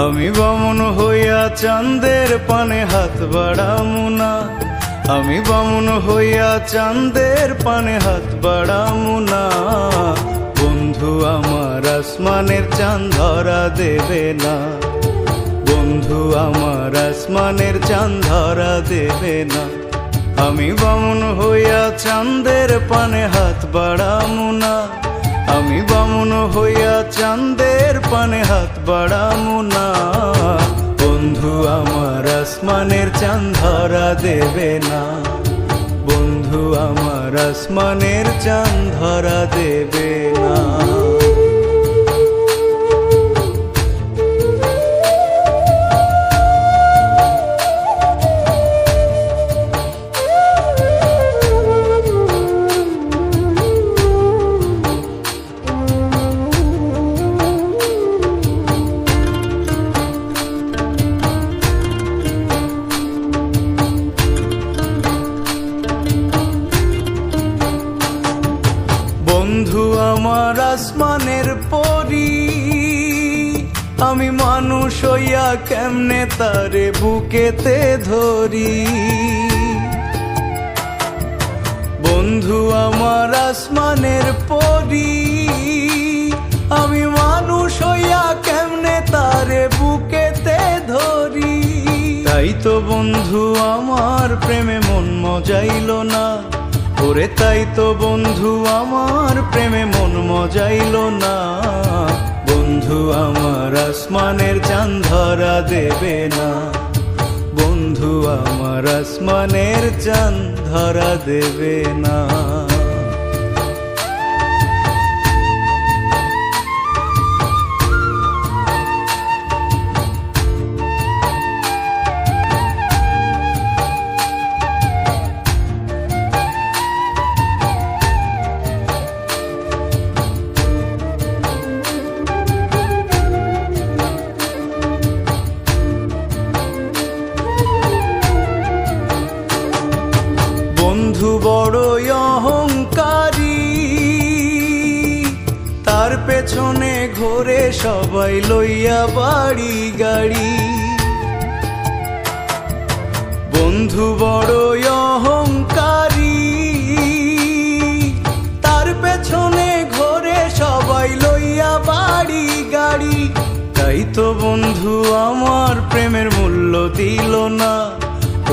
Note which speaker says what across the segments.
Speaker 1: আমি বামুন হইয়া চাঁদের পানে হাত বাড়ামু না, আমি বামুন হইয়া চাঁদের পানে হাত বাড়ামু না। বন্ধু আমার আসমানের চাঁদ ধরা দেবে না, বন্ধু আমার আসমানের চাঁদ ধরা দেবে না। আমি বামুন হইয়া চাঁদের পানে হাত বাড়ামু না, আমি বামুন হইয়া চাঁদের পানে হাত বাড়ামু না। বন্ধু আমার আসমানের চাঁদ ধরা দেবে না, বন্ধু আমার আসমানের চাঁদ ধরা দেবে না। বন্ধু আমার আসমানের পরি, আমি মানুষ হইয়া কেমনে তারে বুকেতে ধরি। বন্ধু আমার আসমানের পরি, আমি মানুষ হইয়া কেমনে তারে বুকেতে ধরি। তাই তো বন্ধু আমার প্রেমে মন মজাইল না, ওরে তাই তো বন্ধু আমার প্রেমে মন মজাইল না। বন্ধু আমার আসমানের চাঁদ ধরা দেবে না, বন্ধু আমার আসমানের চাঁদ ধরা দেবে না। বন্ধু বড়ই অহংকারী, তার পেছনে ঘোরে সবাই লইয়া বাড়ি গাড়ি। বন্ধু বড়ই অহংকারী, তার পেছনে ঘোরে সবাই লইয়া বাড়ি গাড়ি। তাই তো বন্ধু আমার প্রেমের মূল্য দিল না,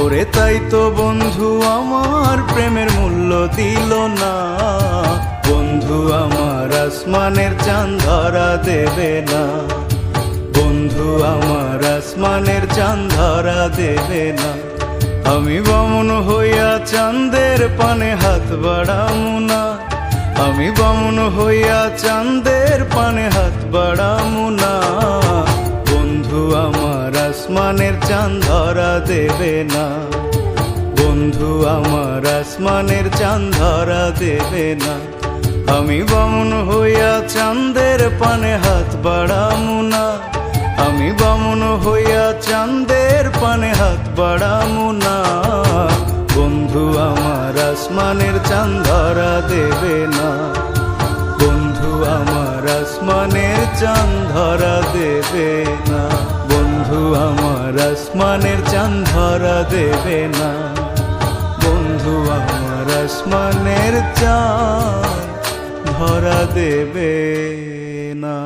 Speaker 1: ওরে তাই তো বন্ধু আমার প্রেমের মূল্য দিল না। বন্ধু আমার আসমানের চাঁদ ধরা দেবে না, বন্ধু আমার আসমানের চাঁদ ধরা দেবে না। আমি বামুন হইয়া চাঁদের পানে হাত বাড়ামু না, আমি বামুন হইয়া চাঁদের পানে হাত বাড়ামু না। বন্ধু আমার আসমানের চাঁদ ধরা দেবে না, বন্ধু আমার আসমানের চাঁদ ধরা দেবে না। আমি বামুন হইয়া চাঁদের পানে হাত বাড়ামু না, আমি বামুন হইয়া চাঁদের পানে হাত বাড়ামু না। বন্ধু আমার আসমানের চাঁদ ধরা দেবে না, বন্ধু আমার আসমানের চাঁদ ধরা দেবে না, বন্ধু আমার আসমানের চাঁদ ধরা দেবে না, বন্ধু আমার আসমানের চাঁদ ধরা দেবে না।